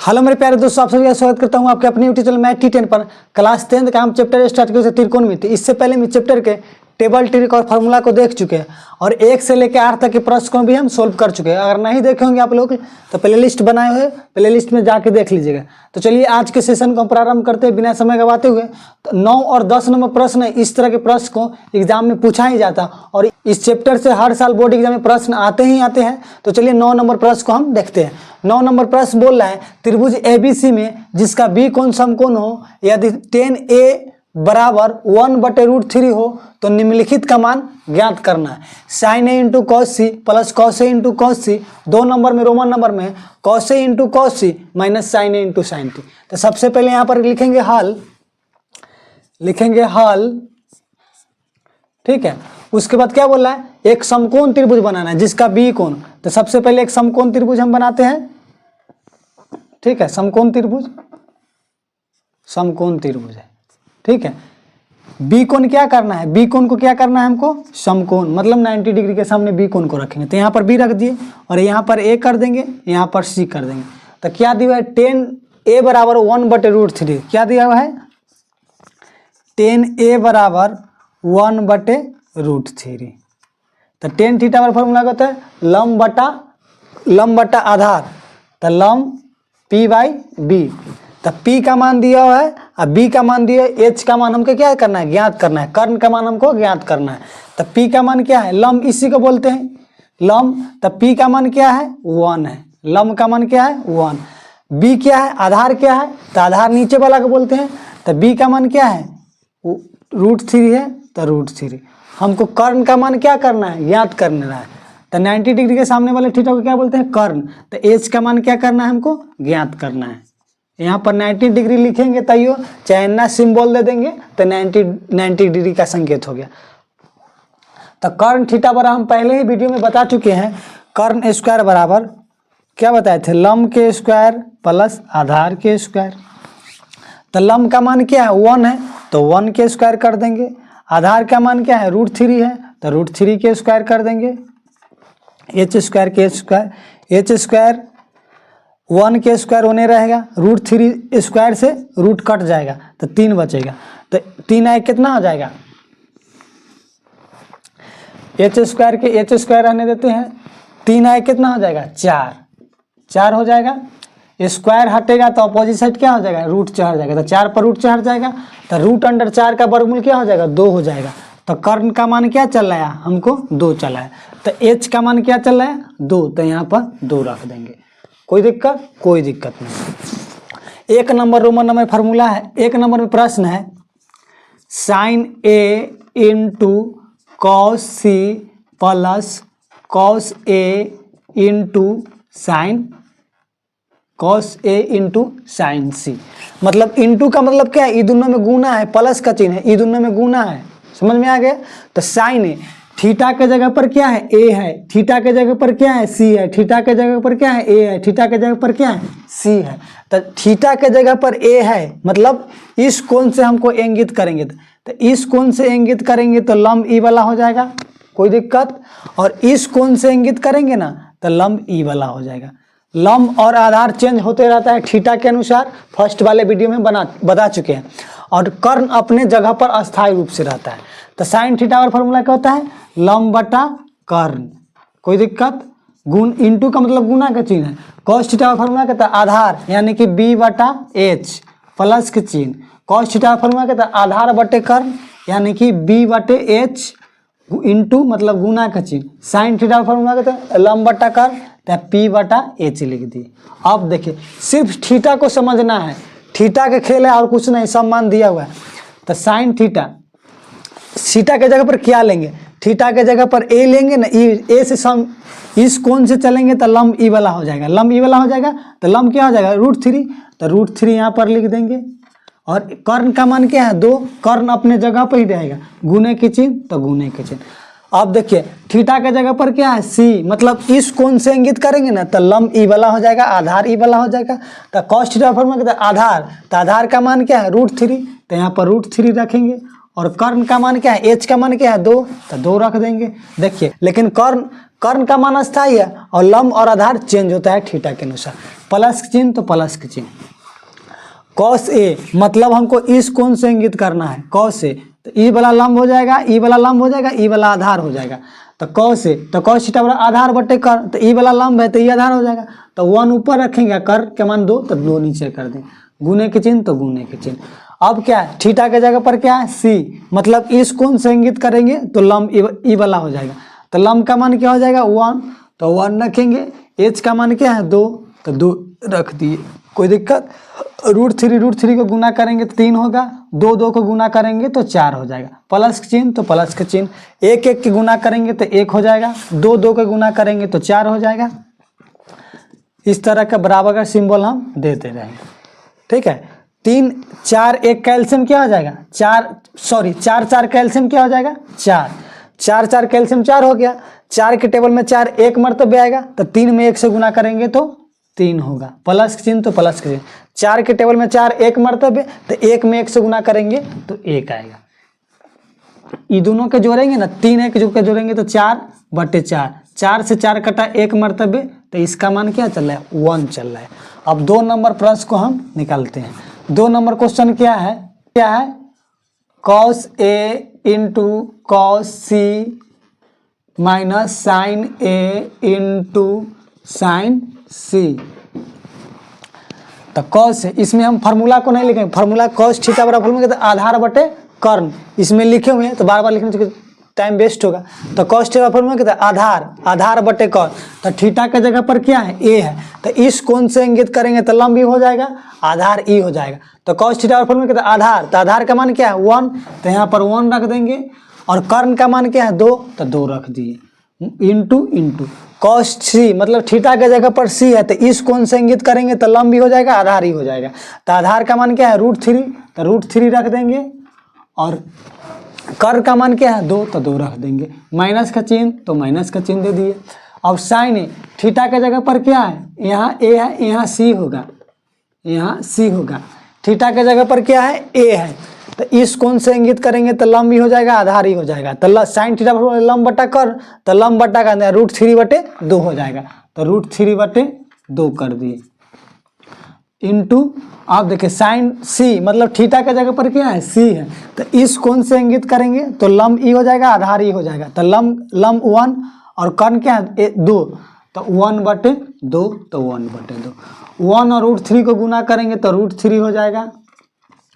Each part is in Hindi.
हेलो मेरे प्यारे दोस्तों, आप सभी का स्वागत करता हूं आपके अपने यूट्यूब चैनल मैथ T10 पर। क्लास 10 का हम चैप्टर स्टार्ट किए थे त्रिकोणमिति। इससे पहले हम इस चैप्टर के टेबल ट्रिक और फार्मूला को देख चुके हैं और 1 से लेकर 8 तक के प्रश्न को भी हम सोल्व कर चुके हैं। अगर नहीं देखे होंगे आप लोग तो प्ले लिस्ट बनाए हुए, प्ले लिस्ट में जाके देख लीजिएगा। तो चलिए आज के सेशन को हम प्रारंभ करते हैं बिना समय गवाते हुए। तो 9 और 10 नंबर प्रश्न है, इस तरह के प्रश्न को एग्जाम में पूछा ही जाता और इस चैप्टर से हर साल बोर्ड एग्जाम में प्रश्न आते ही आते हैं। तो चलिए 9 नंबर प्रश्न को हम देखते हैं। 9 नंबर प्रश्न बोल रहा है त्रिभुज ABC में जिसका बी कोण समकोण हो, यदि 10A बराबर 1/√3 हो तो निम्नलिखित का मान ज्ञात करना है। sin A into cos C plus cos A into cos C, 2 number में रोमन नंबर में cos A into cos C minus sin A into sine T. तो सबसे पहले यहाँ पर लिखेंगे हल, ठीक है। उसके बाद क्या बोल रहा है, एक समकोण त्रिभुज बनाना है जिसका बी कोण। तो सबसे पहले एक समकोण त्रिभुज हम बनाते हैं, ठीक है। समकोण त्रिभुज है, ठीक है। बी कोण क्या करना है, बी कोण को क्या करना है हमको, समकोण मतलब 90 डिग्री के सामने बी कोण को रखेंगे। तो यहाँ पर बी रख दिए और यहाँ पर ए कर देंगे, यहाँ पर सी कर देंगे। तो क्या दिया है, 10A बराबर 1/√3। क्या दिया हुआ है, 10A बराबर 1/√3। तो tan थीटा पर फॉर्मूला होता है लंब बटा आधार। तो लंब P/B। तो P का मान दिया हुआ है और B का मान दिया है, H का मान हमको क्या करना है, ज्ञात करना है। कर्ण का मान हमको ज्ञात करना है। तो P का मान क्या है, लंब इसी को बोलते हैं लंब। तो P का मान क्या है, 1 है। लंब का मान क्या है, 1। B क्या है, आधार क्या है, तो आधार नीचे वाला को बोलते हैं। तो B का मान क्या है, √3 है। तो √3 हमको कर्ण का मान क्या करना है, ज्ञात करना है। तो 90 डिग्री के सामने वाले थीटा को क्या बोलते हैं, कर्ण। तो H का मान क्या करना है, हमको ज्ञात करना है। यहाँ पर 90 डिग्री लिखेंगे तैयो, चाहे ना सिंबल दे देंगे तो 90 डिग्री का संकेत हो गया। तो कर्ण थीटा बराबर हम पहले ही वीडियो में बता चुके हैं, कर्ण स्क्वायर बराबर क्या बताए थे, लंब के स्क्वायर प्लस आधार के स्क्वायर। तो लंब का मान क्या है, 1 है, तो 1 के स्क्वायर कर देंगे। आधार का मान क्या है, √3 है, तो √3 के स्क्वायर कर देंगे। H स्क्वायर के स्क्वायर, H स्क्वायर 1 के स्क्वायर होने रहेगा, √3 स्क्वायर से रूट कट जाएगा तो 3 बचेगा। तो 3 आए कितना हो जाएगा, H स्क्वायर के H स्क्वायर रहने देते हैं, 3 आए कितना हो जाएगा, 4 हो जाएगा। स्क्वायर हटेगा तो अपोजिट साइड क्या हो जाएगा, रूट चढ़ जाएगा। तो 4 पर रूट चढ़ जाएगा तो √4 का वर्गमूल क्या हो जाएगा, 2 हो जाएगा। तो कर्ण का मान क्या चल रहा है, हमको 2 चला है। तो H का मान क्या चल रहा है, 2। तो यहाँ पर 2 रख देंगे। कोई दिक्कत नहीं। 1 नंबर रोमन नंबर फार्मूला है। 1 नंबर में प्रश्न है sin A into cos C plus cos A into sine C. मतलब इंटू का मतलब क्या है, ये दोनों में गुना है, प्लस का चिन्ह है, ये दोनों में गुना है। समझ में आ गया। तो साइन ए, थीटा के जगह पर क्या है, ए है, थीटा के जगह पर क्या है, सी है, थीटा के जगह पर क्या है, ए है, थीटा के जगह पर क्या है, सी है। तो थीटा के जगह पर ए है, मतलब इस कोण से हमको इंगित करेंगे। तो इस कोण से इंगित करेंगे तो लंब ई वाला हो जाएगा, कोई दिक्कत। और इस कोण से इंगित करेंगे ना तो लंब ई वाला हो जाएगा। लंब और आधार चेंज होते रहता है थीटा के अनुसार, फर्स्ट वाले वीडियो में बता चुके हैं। और कर्ण अपने जगह पर अस्थायी रूप से रहता है। तो साइन थीटा और फॉर्मूला क्या होता है, लंब बटा कर्ण। कोई दिक्कत, गुण इंटू का मतलब गुना का चिन्ह है। कॉस थीटा और फॉर्मूला कहता है आधार यानी कि B/H प्लस के चिन्ह। कॉस थीटा और फॉर्मूला कहता है आधार बटे कर्ण यानी कि B/H इंटू मतलब गुना का चिन्ह। साइन थीटा और फॉर्मूला कहता है लंब बटा कर्ण, तो P/H लिख दी। अब देखिए सिर्फ थीटा को समझना है, थीटा के खेल है और कुछ नहीं, सब मान दिया हुआ है। तो साइन थीटा के जगह पर क्या लेंगे, थीटा के जगह पर ए लेंगे ना, ए से सम इस कोण से चलेंगे तो लंब ई वाला हो जाएगा। लंब ई वाला हो जाएगा तो लंब क्या हो जाएगा, √3। तो √3 यहाँ पर लिख देंगे। और कर्ण का मान क्या है, 2। कर्ण अपने जगह पर ही रहेगा, गुने के चिन्ह तो गुने के चिन्ह। अब देखिए थीटा के जगह पर क्या है, सी, मतलब इस कोण से इंगित करेंगे ना तो लंब ई वाला हो जाएगा, आधार ई वाला हो जाएगा। तो कॉस थीटा फॉर्मूला आधार, तो आधार का मान क्या है, √3। तो यहाँ पर √3 रखेंगे। और कर्ण का मान क्या है, H का मान क्या है, 2। तो 2 रख देंगे। देखिए लेकिन कर्ण का मान अस्थायी है और लंब और आधार चेंज होता है थीटा के अनुसार। प्लस का चिन्ह तो प्लस का चिन्ह। कॉस ए मतलब हमको इस कोण से इंगित करना है, कॉस ए तो ई वाला लंब हो जाएगा, ई वाला लंब हो जाएगा, ई वाला आधार हो जाएगा। तो कॉस ए तो कॉस थीटा बराबर आधार बटे कर, तो ई वाला लंब है तो ई आधार हो जाएगा। तो 1 ऊपर रखेंगे, कर के मान 2 तो 2 नीचे कर दें, गुने के चिन्ह तो गुने के चिन्ह। अब क्या है, थीटा के जगह पर क्या है सी, मतलब इस कोण से इंगित करेंगे तो लंब ई वाला हो जाएगा। तो लंब का मान क्या हो जाएगा 1, तो 1 रखेंगे। एच का मान क्या है 2, तो 2 रख दिए, कोई दिक्कत। √3 को गुना करेंगे तो 3 होगा, 2 को गुना करेंगे तो 4 हो जाएगा। प्लस का चिन्ह तो प्लस का चिन्ह, 1 के गुना करेंगे तो 1 हो जाएगा, 2 के गुना करेंगे तो 4 हो जाएगा। इस तरह का बराबर का सिंबल हम देते रहेंगे, ठीक है। 3 4 1 कैल्शियम क्या हो जाएगा 4 4 कैल्शियम क्या हो जाएगा 4 4 कैल्शियम 4 हो गया। 4 के टेबल में 4 1 मर्तबे आएगा, तो 3 में 1 से गुना करेंगे तो 3 होगा। प्लस का चिन्ह तो प्लस का चिन्ह, 4 के टेबल में 4 1 मर्तबे, तो 1 में 1 से गुना करेंगे तो 1 आएगा। ये दोनों के जोड़ेंगे ना, 3 1 जो के जोड़ेंगे तो 4/4, 4 से 4 कटा 1 मर्तबे, तो इसका मान क्या चल रहा है 1 चल रहा है। अब 2 नंबर प्रश्न को हम निकालते हैं। 2 नंबर क्वेश्चन क्या है cos A into cos C minus sine A into sine C। तो cos है, इसमें हम फार्मूला को नहीं लिखेंगे, फार्मूला cos थीटा बराबर फार्मूला कहते हैं आधार बटे कर्ण, इसमें लिखे हुए हैं तो बार बार लिखने से टाइम वेस्ट होगा। तो cos थीटा फार्मूला कहते हैं आधार बटे कर्ण। तो थीटा के जगह पर क्या है a है, तो इस कोण से इंगित करेंगे तो लंब हो जाएगा, आधार ई हो जाएगा। तो cos थीटा फार्मूला कहते हैं आधार, तो आधार का मान क्या है 1, तो यहाँ पर 1 रख देंगे। और कर्ण का मान क्या है 2, तो 2 रख दिए। इंटू cos C मतलब थीटा के जगह पर C है, तो इस कोण से इंगित करेंगे तो लंब भी हो जाएगा, आधार ही हो जाएगा। तो आधार का मान क्या है √3, तो √3 रख देंगे। और कर्ण का मान क्या है 2, तो 2 रख देंगे। माइनस का चिन्ह तो माइनस का चिन्ह दे दिए। अब साइन ए थीटा के जगह पर क्या है, यहाँ A है, यहाँ C होगा, यहाँ C होगा। थीटा के जगह पर क्या है A है, तो इस कोण से इंगित करेंगे तो लंब भी हो जाएगा, आधार ही हो जाएगा। तो साइन थीटा लंब बटा कर, तो लंब बटा का √3/2 हो जाएगा, तो √3/2 कर दिए। इंटू आप देखिए साइन C मतलब थीटा के जगह पर क्या है C है, तो इस कोण से इंगित करेंगे तो लंब ई हो जाएगा, आधार ही हो जाएगा। तो लंब 1 और कर्ण क्या है 2, तो 1/2, तो 1/2। 1 और √3 को गुना करेंगे तो √3 हो जाएगा,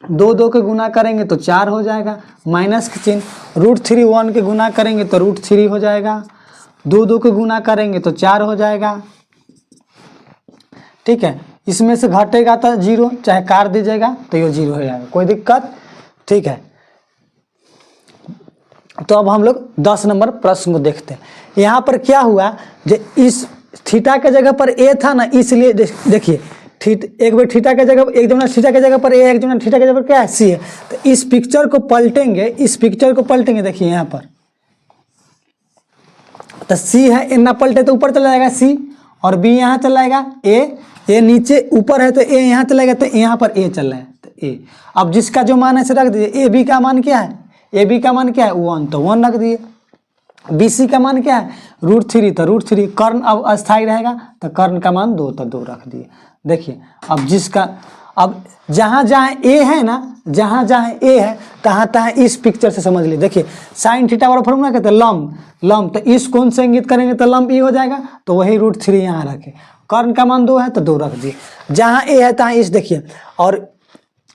2 के गुना करेंगे तो 4 हो जाएगा। माइनस के चिन्ह, √3 1 के गुना करेंगे तो √3 हो जाएगा, 2 के गुना करेंगे तो 4 हो जाएगा, ठीक है। इसमें से घटेगा तो 0, चाहे काट दीजिएगा तो ये 0 हो जाएगा, कोई दिक्कत, ठीक है। तो अब हम लोग 10 नंबर प्रश्न को देखते हैं। यहाँ पर क्या हुआ, जो इस थीटा के जगह पर A था ना, इसलिए देखिए एक बार थीटा के जगह, एक जमना थीटा के जगह पर A है, एक जमना थीटा के जगह पर क्या है C है। तो इस पिक्चर को पलटेंगे, देखिए यहाँ पर तो C है, ए ना पलटे तो ऊपर चला जाएगा C, और B यहाँ चला जाएगा A नीचे ऊपर है तो A यहाँ चला जाएगा, तो यहाँ पर A चल रहा है तो A। अब जिसका जो मान है से रख दीजिए। AB का मान क्या है, AB का मान क्या है 1, तो 1 रख दिए। BC का मान क्या है √3, तो √3। कर्ण अब अस्थाई रहेगा, तो कर्ण का मान 2, तो 2 रख दिए। देखिए अब जहाँ A है ना, जहाँ A है तहाँ इस पिक्चर से समझ लीजिए। देखिए साइन थीटा वाला फॉर्मूला कहते हैं लंब, तो इस कोण से इंगित करेंगे तो लंब ई हो जाएगा, तो वही √3 यहाँ रखे। कर्ण का मान 2 है तो 2 रख दिए। जहाँ A है तहाँ इस देखिए, और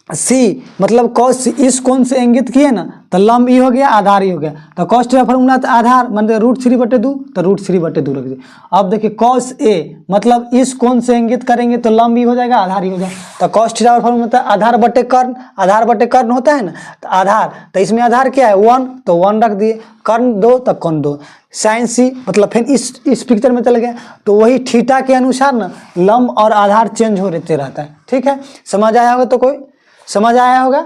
C मतलब cos C इस कोण से इंगित किए ना, तो लंब ई हो गया, आधार ही हो गया। तो cos थीटा फॉर्मूला तो आधार मतलब √3/2, तो √3/2 रख दिए। अब देखिए cos A मतलब इस कोण से इंगित करेंगे तो लंब ई हो जाएगा, आधार ही हो जाएगा। तो cos थीटा फॉर्मूला मतलब आधार बटे कर्ण होता है ना, तो आधार, तो इसमें आधार क्या है 1, तो 1 रख दिए। कर्ण 2, तो कर्ण 2। साइन C मतलब फिर इस पिक्चर में चल गया, तो वही थीटा के अनुसार ना लंब और आधार चेंज होते रहता है, ठीक है। समझ आया होगा, तो कोई समझ आया होगा।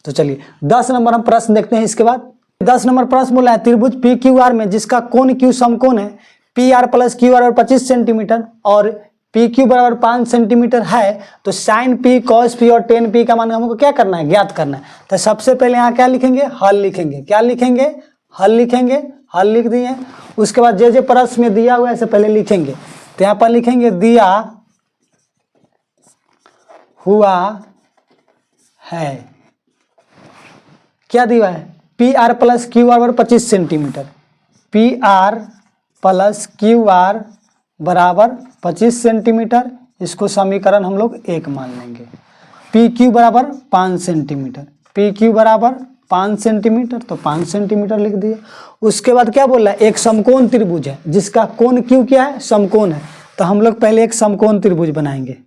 तो चलिए 10 नंबर हम प्रश्न देखते हैं। इसके बाद 10 नंबर प्रश्न बोला है त्रिभुज PQR में जिसका कोण Q समकोण है PR + QR और 25 सेंटीमीटर और PQ बराबर 5 सेंटीमीटर है, तो साइन P cos P और tan P का मान हमको क्या करना है, ज्ञात करना है। तो सबसे पहले यहाँ क्या लिखेंगे, हल लिखेंगे। क्या लिखेंगे, हल लिखेंगे। हल लिख दिए। उसके बाद जे प्रश्न में दिया हुआ है से पहले लिखेंगे। तो यहाँ पर लिखेंगे दिया हुआ है। क्या दिया है? P R plus Q are बराबर 25 centimetre. P R plus Q are बराबर 25 सेंटीमीटर। इसको समीकरण हम लोग 1 मान लेंगे। पी क्यू बराबर 5 सेंटीमीटर। पी क्यू बराबर 5 सेंटीमीटर, तो 5 सेंटीमीटर लिख दिए। उसके बाद क्या बोल रहा है? एक समकोण त्रिभुज है जिसका कोण क्यू क्या है? समकोण है। तो हम लोग पहले एक समकोण त्रिभुज बनाएंगे।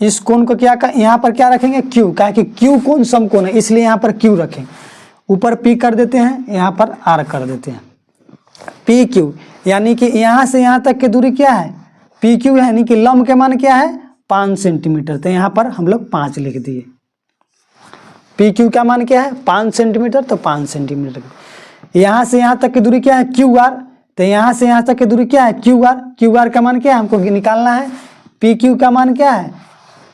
इस कोण को क्या यहाँ पर क्या रखेंगे? क्यू, क्या कि क्यू कोण समकोण है इसलिए यहाँ पर क्यू रखें। ऊपर पी कर देते हैं, यहाँ पर आर कर देते हैं। पी क्यू यानी कि यहाँ से यहाँ तक की दूरी क्या है? पी क्यू यानी कि लंब के मान क्या है? 5 सेंटीमीटर। तो यहाँ पर हम लोग 5 लिख दिए। पी क्यू का मान क्या है? 5 सेंटीमीटर, तो 5 सेंटीमीटर। यहाँ से यहाँ तक की दूरी क्या है? Q R. तो यहाँ से यहाँ तक की दूरी क्या है? Q R. क्यू आर का मान क्या है? हमको निकालना है। पी क्यू का मान क्या है?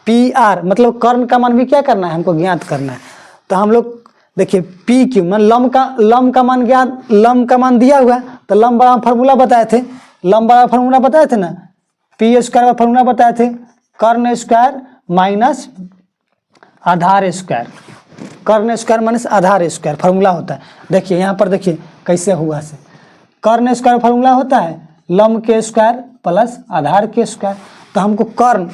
पी आर, मतलब कर्ण का मान भी क्या करना है? हमको ज्ञात करना है। तो हम लोग देखिए पी क्यू मान लंब का मान ज्ञात, लंब का मान दिया हुआ है। तो लंब बड़ा फार्मूला बताए थे, लंब बड़ा फार्मूला बताए थे ना, पी स्क्वायर का फार्मूला बताए थे, कर्ण स्क्वायर माइनस आधार स्क्वायर। कर्ण स्क्वायर माइनस आधार स्क्वायर फार्मूला होता है। देखिए यहाँ पर देखिए कैसे हुआ से। कर्ण स्क्वायर फार्मूला होता है लंब के स्क्वायर प्लस आधार के स्क्वायर। तो हमको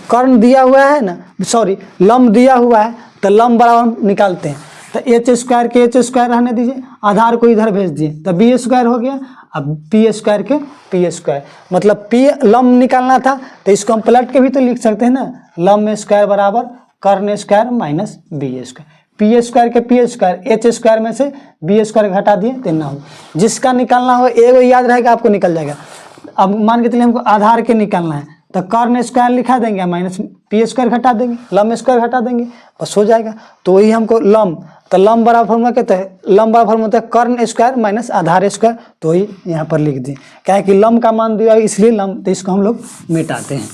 कर्ण दिया हुआ है ना, सॉरी लंब दिया हुआ है, तो लंब बराबर निकालते हैं। तो एच स्क्वायर के एच स्क्वायर रहने दीजिए, आधार को इधर भेज दिए, तो बी स्क्वायर हो गया। अब पी स्क्वायर के पी स्क्वायर, मतलब पी लंब निकालना था तो इसको हम पलट के भी तो लिख सकते हैं ना, लंब स्क्वायर बराबर कर्ण square minus B square. P square के पी स्क्वायर, एच स्क्वायर में से बी स्क्वायर घटा दिए तो ना हो। जिसका निकालना हो एगो याद रहेगा, आपको निकल जाएगा। अब मान के चलिए हमको आधार के निकालना है, तो कर्ण स्क्वायर लिखा देंगे माइनस पी स्क्वायर घटा देंगे, लंब स्क्वायर घटा देंगे, बस हो जाएगा। तो वही हमको लंब, तो लंब बराबर फार्मूला कहते हैं, लंब बराबर फार्मूला होता है कर्ण स्क्वायर माइनस आधार स्क्वायर। तो वही यहाँ पर लिख दिए, क्या है कि लंब का मान दिया इसलिए लंब, तो इसको हम लोग मिटाते हैं।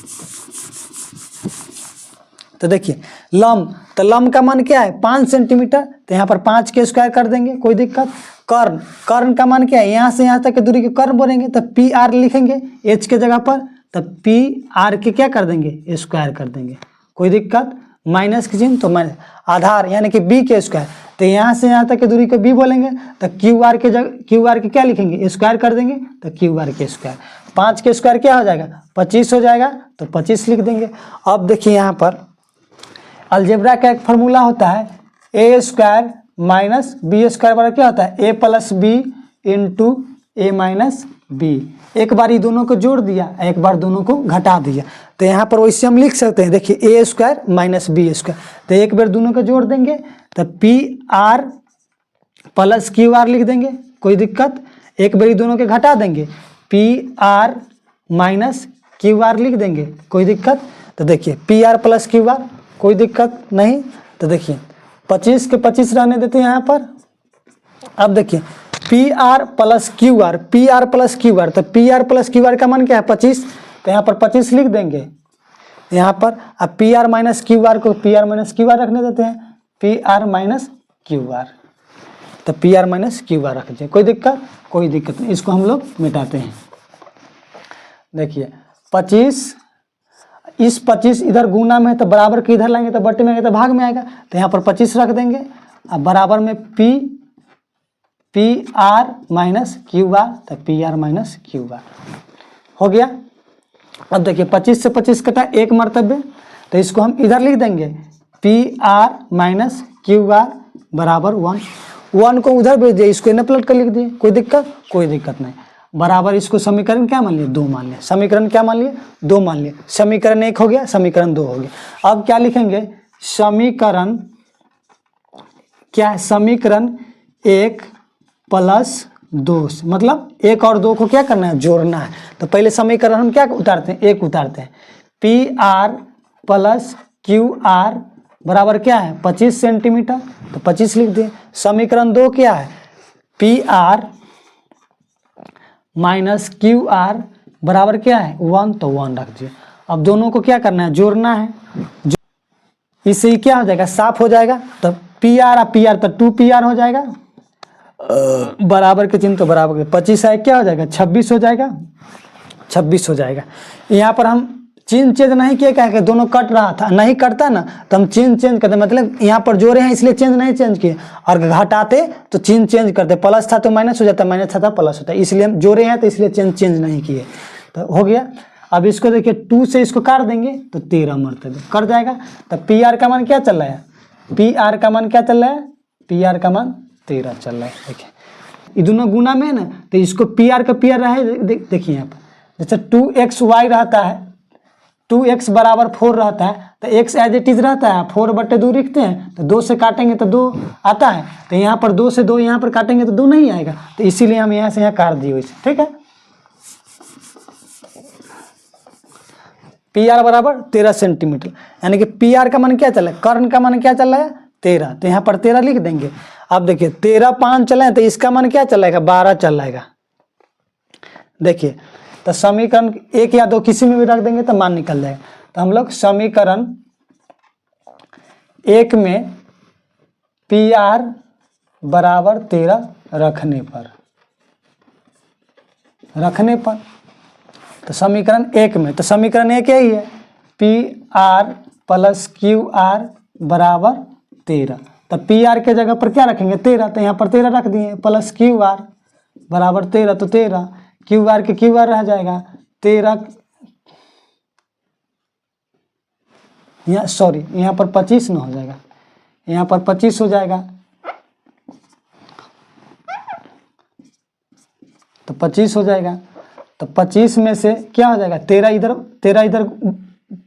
तो देखिए लंब, तो लंब का मान क्या है? 5 सेंटीमीटर। तो यहाँ पर 5 के स्क्वायर कर देंगे, कोई दिक्कत। कर्ण का मान क्या है? यहाँ से यहाँ तक की दूरी के कर्ण बोलेंगे, तो पी आर लिखेंगे एच के जगह पर, तब पी आर के क्या कर देंगे? स्क्वायर कर देंगे, कोई दिक्कत। माइनस की चिन्ह, तो माइनस आधार यानी कि बी के स्क्वायर। तो यहाँ से यहाँ तक की दूरी को बी बोलेंगे, तो क्यू आर के जगह क्यू आर के क्या लिखेंगे? स्क्वायर कर देंगे, तो क्यू आर के स्क्वायर। 5 के स्क्वायर क्या हो जाएगा? 25 हो जाएगा, तो 25 लिख देंगे। अब देखिए यहाँ पर अलजेब्रा का एक फार्मूला होता है ए स्क्वायर माइनस बी स्क्वायर बराबर क्या होता है? ए प्लस बी इंटू ए माइनस बी। एक बार ये दोनों को जोड़ दिया, एक बार दोनों को घटा दिया। तो यहाँ पर वैसे हम लिख सकते हैं, देखिए ए स्क्वायर माइनस बी स्क्वायर। तो एक बार दोनों को जोड़ देंगे, तो P R plus Q are लिख देंगे, कोई दिक्कत। एक बार दोनों के घटा देंगे, P R minus Q are लिख देंगे, कोई दिक्कत। तो देखिए P R plus Q are, कोई दिक्कत नहीं। तो देखिए 25 के 25 रहने देते हैं यहाँ पर। अब देखिए P R plus Q R, P R plus Q R, तो P R plus Q R का मान क्या है? 25। तो यहाँ पर 25 लिख देंगे यहाँ पर। अब P R minus Q R को P R minus Q R रखने देते हैं, P R minus Q R, तो P R minus Q R रख दीजिए, कोई दिक्कत? कोई दिक्कत नहीं। इसको हम लोग मिटाते हैं। देखिए 25, इस 25 इधर गुना में है तो बराबर के इधर लाएंगे तो बट्टे में आएगा तो भाग में आएगा। तो यहाँ पर 25 रख देंगे। अब बराबर में P R minus Q R, तो P R minus Q R हो गया। अब देखिए 25 से 25 कटा एक मर्तबे, तो इसको हम इधर लिख देंगे, P R minus Q are बराबर 1। 1 को उधर भेज दिए, इसको इन्हें पलट कर लिख दिए, कोई दिक्कत? कोई दिक्कत नहीं। बराबर इसको समीकरण क्या मान लिए? 2 मान लिए। समीकरण क्या मान लिए? 2 मान लिए। समीकरण 1 हो गया, समीकरण 2 हो गया। अब क्या लिखेंगे? समीकरण क्या है? समीकरण 1 प्लस 2, मतलब 1 और 2 को क्या करना है? जोड़ना है। तो पहले समीकरण हम क्या उतारते हैं? 1 उतारते हैं। P R plus Q are बराबर क्या है? 25 सेंटीमीटर, तो 25 लिख दिए। समीकरण 2 क्या है? P R minus Q are बराबर क्या है? 1, तो 1 रख दिए। अब दोनों को क्या करना है? जोड़ना है। इससे क्या हो जाएगा? साफ हो जाएगा। तो पी आर तो 2 पी आर हो जाएगा, बराबर के चिन्ह तो बराबर के 25 है क्या हो जाएगा? 26 हो जाएगा। 26 हो जाएगा। यहाँ पर हम चिन्ह चेंज नहीं किए, क्या कि दोनों कट रहा था, नहीं कटता ना तो हम चिन्ह चेंज करते, मतलब यहाँ पर जोड़े हैं इसलिए चेंज नहीं चेंज किए, और घटाते तो चिन्ह चेंज करते, प्लस था तो माइनस हो जाता, माइनस था तो प्लस होता है, इसलिए हम जोड़े हैं तो इसलिए चेंज नहीं किए। तो हो गया। अब इसको देखिए 2 से इसको काट देंगे तो 13 मरतबे कट जाएगा। तो पी आर का मान क्या चल रहा है, पी आर का मान क्या चल रहा है, पी आर का मान 13 चल रहा है। देखिए ये दोनों गुना में है ना, तो इसको पी आर का पी आर रहा है, देखिए यहाँ पर जैसे 2xy रहता है, 2x बराबर 4 रहता है, तो x एज इट इज रहता है, 4/2 लिखते हैं, तो 2 से काटेंगे तो 2 आता है, तो यहाँ पर 2 से 2 यहाँ पर काटेंगे तो 2 नहीं आएगा, तो इसीलिए हम यहाँ से यहाँ काट दिए वैसे। ठीक है, पी आर बराबर 13 सेंटीमीटर, यानी कि पी आर का मान क्या चला है, कर्ण का मान क्या चल रहा है 13, तो यहाँ पर 13 लिख देंगे। अब देखिए 13 5 चला है, तो इसका मान क्या चलाएगा 12 चलाएगा। देखिए तो समीकरण 1 या 2 किसी में भी रख देंगे तो मान निकल जाएगा। तो हम लोग समीकरण 1 में पी आर बराबर 13 रखने पर तो समीकरण 1 में, तो समीकरण 1 यही है, P R plus Q are बराबर 13। तो पी आर के जगह पर क्या रखेंगे 13, तो यहाँ पर 13 रख दिए, प्लस क्यू आर बराबर 13, तो 13 क्यू आर के क्यू आर रह जाएगा 13, यहाँ सॉरी यहाँ पर 25 न हो जाएगा, यहाँ पर 25 हो जाएगा, तो 25 हो जाएगा। तो 25 में से क्या हो जाएगा 13 इधर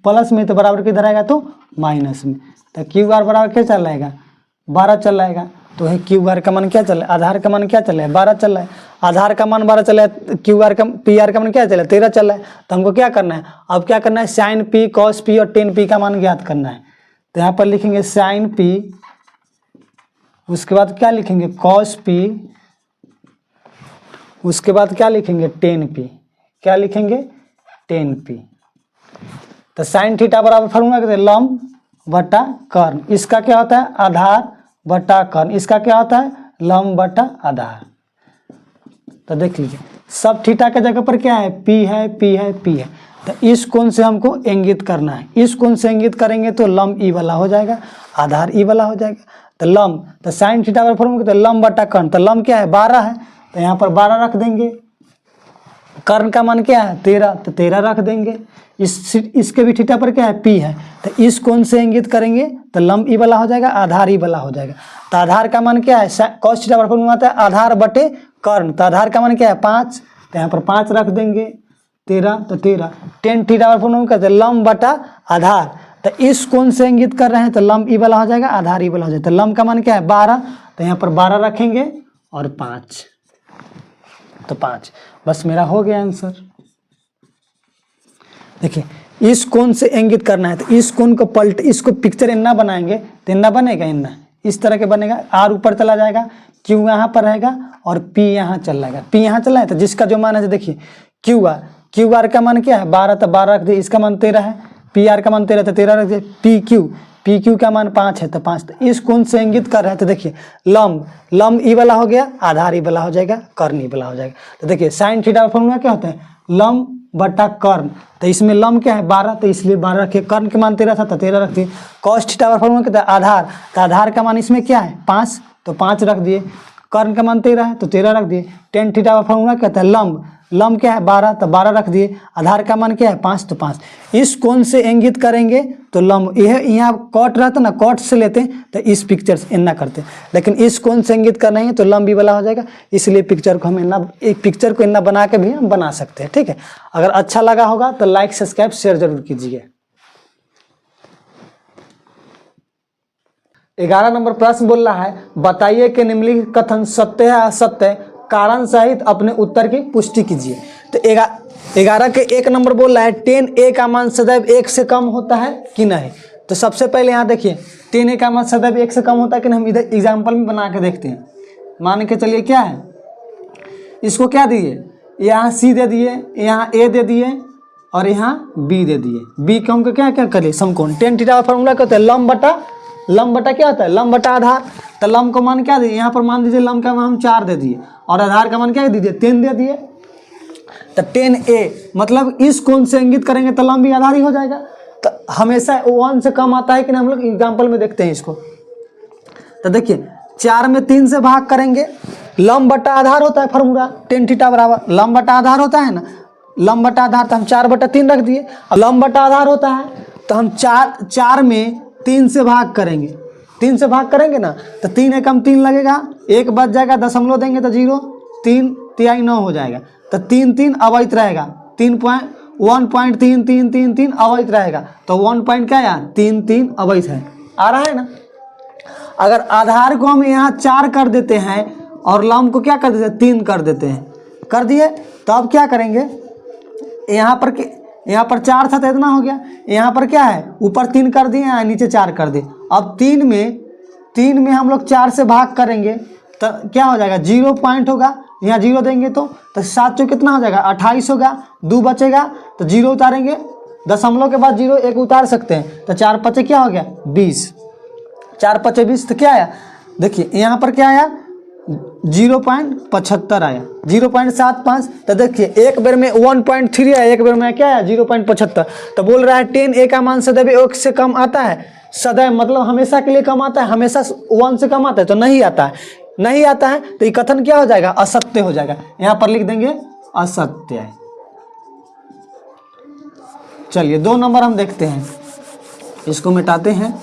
प्लस में, तो बराबर किधर आएगा तो माइनस में, तो क्यू आर बराबर क्या चल जाएगा 12 चल जाएगा। तो है क्यू आर का मान क्या चल रहा है, आधार का मान क्या चल रहा है 12 चल रहा है, आधार का मान 12 चल रहा है, क्यू आर का पी आर का मान क्या चल रहा है 13 चल रहा है। तो हमको क्या करना है, अब क्या करना है साइन पी कॉस पी और टेन पी का मान ज्ञात करना है। तो यहाँ पर लिखेंगे साइन पी, उसके बाद क्या लिखेंगे कॉस पी, उसके बाद क्या लिखेंगे टेन पी, क्या लिखेंगे टेन पी। तो साइन थीटा बराबर फॉर्मूला कहते हैं लंब बटा कर्ण, इसका क्या होता है आधार बटा कर्ण, इसका क्या होता है लंब बटा आधार। तो देख लीजिए सब थीटा के जगह पर क्या है पी है, पी है, पी है। तो इस कोण से हमको इंगित करना है, इस कोण से इंगित करेंगे तो लंब ई वाला हो जाएगा, आधार ई वाला हो जाएगा। तो लंब, तो साइन थीटा बराबर फॉर्मूला कहते हैं लंब बटा कर्ण, तो लंब क्या है 12 है, तो यहाँ पर 12 रख देंगे, कर्ण का मान क्या है 13, तो 13 रख देंगे। इसके भी थीटा पर क्या है पी है, तो इस कोण से इंगित करेंगे तो लंब ई वाला हो जाएगा, आधार ई वाला हो जाएगा। तो आधार का मान क्या है कॉस थीटा बराबर फॉर्मूला आता है आधार बटे कर्ण, तो आधार का मान क्या है 5, तो यहाँ पर 5 रख देंगे, 13 तो 13, टेन थीटा बराबर फॉर्मूला कहते हैं लंब बटा आधार। तो इस कोण से इंगित कर रहे हैं तो लंब ई वाला हो जाएगा, आधार ई वाला हो जाएगा। तो लंब का मान क्या है 12, तो यहाँ पर 12 रखेंगे और 5, तो 5, बस मेरा हो गया आंसर। देखिए इस कोण से इंगित करना है, तो इस कोण को पलट, इसको पिक्चर इतना बनाएंगे तो इतना बनेगा, इतना इस तरह के बनेगा, आर ऊपर चला जाएगा, क्यू यहाँ पर रहेगा और पी यहाँ चल जाएगा, पी यहाँ चल रहा है, तो जिसका जो मान है देखिए क्यू आर का मान क्या है 12, तो 12 रख दिए, इसका मान 13 है, पी आर का मान 13 तो 13 रख दिए, पी क्यू का मान 5 है तो 5, तो इस कोण से इंगित कर रहे हैं। तो देखिए लंब ई वाला हो गया, आधार ई वाला हो जाएगा, कर्ण ई वाला हो जाएगा। तो देखिए साइन थीटा का फॉर्मूला क्या होता है लंब बटा कर्ण, तो इसमें लंब क्या है 12, तो इसलिए 12 रखिए, कर्ण के मान 13 था तो 13 रख दिए। कॉस थीटा का फॉर्मूला कहता है आधार, तो आधार का मान इसमें क्या है 5, तो 5 रख दिए, कर्ण का मान 13 है तो 13 रख दिए। टेन थीटा का फॉर्मूला कहता है लंब क्या है 12, तो 12 रख दिए, आधार का मान क्या है 5, तो 5। इस कोण से इंगित करेंगे तो लंब, यह यहाँ कॉट रहता ना, कॉट से लेते हैं तो इस पिक्चर से इतना करते हैं, लेकिन इस कोण से इंगित करना है तो लंब ई वाला हो जाएगा, इसलिए पिक्चर को हम इतना, एक पिक्चर को इतना बना के भी हम बना सकते हैं। ठीक है, अगर अच्छा लगा होगा तो लाइक सब्सक्राइब शेयर जरूर कीजिए। 11 नंबर प्रश्न बोल रहा है बताइए कि निम्नलिखित कथन सत्य है असत्य, कारण सहित अपने उत्तर की पुष्टि कीजिए। तो 11 के 1 नंबर बोल रहा है 10a का मान सदैव 1 से कम होता है कि नहीं। तो सबसे पहले यहाँ देखिए 10a का मान सदैव 1 से कम होता है कि नहीं, हम इधर एग्जाम्पल में बना के देखते हैं। मान के चलिए क्या है, इसको क्या दिए, यहाँ c दे दिए, यहाँ a दे दिए और यहाँ b दे दिए। b को हमको क्या क्या करिए समकोण, टेन थीटा का फॉर्मूला कहते हैं लंब बटा क्या होता है लंब बटा आधार। तो लंब को मान क्या दिए, यहाँ पर मान दीजिए लंब का मान हम 4 दे दिए और आधार का मान क्या दीजिए 3 दे दिए। तो 10a मतलब इस कोण से इंगित करेंगे तो लंब भी आधार ही हो जाएगा। तो हमेशा 1 से कम आता है कि नहीं, हम लोग एग्जाम्पल में देखते हैं इसको। तो देखिए 4 में 3 से भाग करेंगे, लंब बटा आधार होता है फॉर्मूला, tan थीटा बराबर लंब बटा आधार होता है ना, लंब बटा आधार, तो हम 4/3 रख दिए। अब लंब बटा आधार होता है तो हम 4 में 3 से भाग करेंगे, 3 से भाग करेंगे ना, तो 3 एकम 3 लगेगा, 1 बच जाएगा, दशमलव देंगे तो 0, 3 तिहाई 9 हो जाएगा। तो 3 अवैध रहेगा, 1.33333 अवैध रहेगा। तो 1 पॉइंट क्या यार 3 अवैध है, आ रहा है ना। अगर आधार को हम यहाँ 4 कर देते हैं और लंब को क्या कर देते हैं 3 कर देते हैं, कर दिए, तो अब क्या करेंगे, यहाँ पर 4 था तो इतना हो गया, यहाँ पर क्या है ऊपर 3 कर दिए, यहाँ नीचे 4 कर दिए। अब 3 में हम लोग 4 से भाग करेंगे तो क्या हो जाएगा 0 पॉइंट होगा, यहाँ 0 देंगे तो 7 चौक कितना हो जाएगा 28 होगा, 2 बचेगा तो 0 उतारेंगे, दशमलव के बाद 0 1 उतार सकते हैं, तो 4 पचे क्या हो गया 20, 4 पचे 20, तो क्या आया देखिए यहाँ पर क्या आया 0.75 आया, 0.75। तो देखिए एक बेर में 1.3 आया, एक बेर में क्या आया 0.75। तो बोल रहा है 10a का मान सदैव 1 से कम आता है, सदैव मतलब हमेशा के लिए कम आता है, हमेशा 1 से कम आता है, तो नहीं आता है, नहीं आता है तो ये कथन क्या हो जाएगा असत्य हो जाएगा। यहाँ पर लिख देंगे असत्य है। चलिए 2 नंबर हम देखते हैं, इसको मिटाते हैं।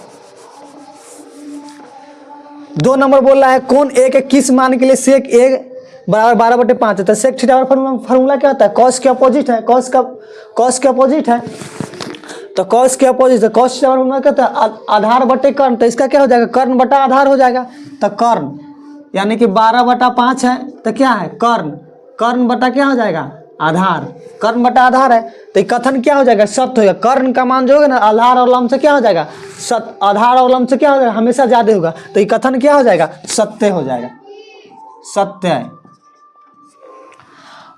2 नंबर बोल रहा है कोण ए के किस मान के लिए सेक ए बराबर 12/5 है। तो सेक थीटा फार्मूला क्या होता है, कॉस के अपोजिट है, कॉस के अपोजिट है, तो कॉस के अपोजिट है, कॉस थीटा फार्मूला क्या होता है आधार बटे कर्ण, तो इसका क्या हो जाएगा कर्ण बटा आधार हो जाएगा। तो कर्ण यानी कि 12/5 है, तो क्या है कर्ण बटा क्या हो जाएगा आधार, कर्ण बटा आधार है, तो ये कथन क्या हो जाएगा सत्य होगा। कर्ण का मान जो होगा ना आधार और लंब से क्या हो जाएगा सत्य, आधार और लंब से क्या हो जाएगा हमेशा ज्यादा होगा, तो ये कथन क्या हो जाएगा सत्य हो जाएगा, सत्य है।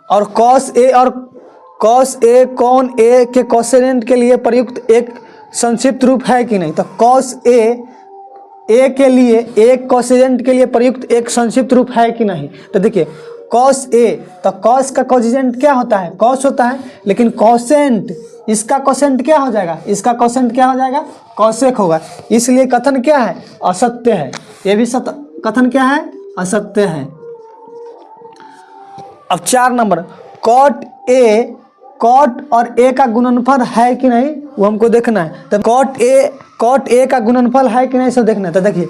और कॉस ए कोण ए के कोसेनेंट के लिए प्रयुक्त एक संक्षिप्त रूप है कि नहीं। तो कॉस ए के लिए एक कोसेनेंट के लिए प्रयुक्त एक संक्षिप्त रूप है कि नहीं। तो देखिए कॉस ए, तो कॉस का कोसेनेंट क्या होता है कॉस होता है, लेकिन कोसेंट इसका कोसेंट क्या हो जाएगा, इसका कोसेंट क्या हो जाएगा कौशेक होगा, इसलिए कथन क्या है असत्य है। ये भी कथन क्या है असत्य है। अब 4 नंबर कॉट और ए का गुणनफल है कि नहीं वो हमको देखना है। तो कॉट ए का गुणनफल है कि नहीं सब देखना है। तो देखिए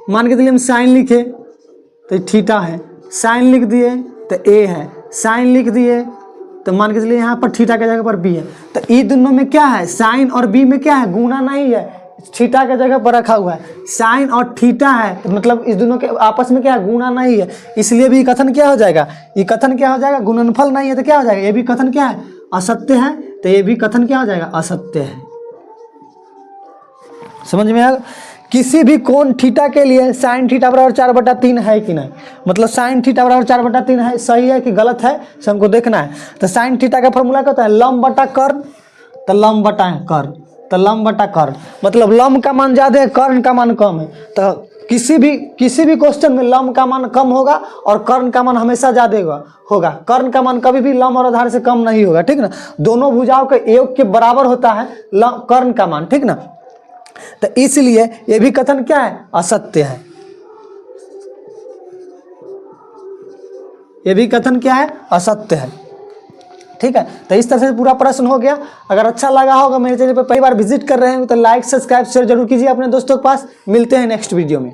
मान के चलिए हम साइन लिखे तो थीटा है, साइन लिख दिए तो ए है, साइन लिख दिए तो मान के चलिए यहाँ पर थीटा के जगह पर बी है। तो ये दोनों में क्या है साइन और बी में क्या है गुना नहीं है, थीटा के जगह पर रखा हुआ है, साइन और थीटा है, तो मतलब इस दोनों के आपस में क्या है गुना नहीं है, इसलिए भी कथन क्या हो जाएगा, ये कथन क्या हो जाएगा गुणनफल नहीं है तो क्या हो जाएगा ये भी कथन क्या है असत्य है, तो ये भी कथन क्या हो जाएगा असत्य है। समझ में आया। किसी भी कोण थीटा के लिए साइन थीटा बराबर 4/3 है कि नहीं, मतलब साइन थीटा बराबर 4/3 है, सही है कि गलत है से हमको देखना है। तो साइन थीटा का फॉर्मूला क्या होता है लंब बटा कर्ण, तो लंब बटा कर्ण, तो लंब बटा कर्ण मतलब लंब का मान ज्यादा है कर्ण का मान कम है। तो किसी भी क्वेश्चन में लंब का मान कम होगा और कर्ण का मान हमेशा ज्यादा होगा, कर्ण का मान कभी भी लंब और आधार से कम नहीं होगा, ठीक ना। दोनों भुजाओं के योग के बराबर होता है कर्ण का मान, ठीक ना। तो इसलिए ये भी कथन क्या है असत्य है, ये भी कथन क्या है असत्य है, ठीक है। तो इस तरह से पूरा प्रश्न हो गया। अगर अच्छा लगा होगा मेरे चैनल पर पहली बार विजिट कर रहे हैं तो लाइक सब्सक्राइब शेयर जरूर कीजिए अपने दोस्तों के पास। मिलते हैं नेक्स्ट वीडियो में।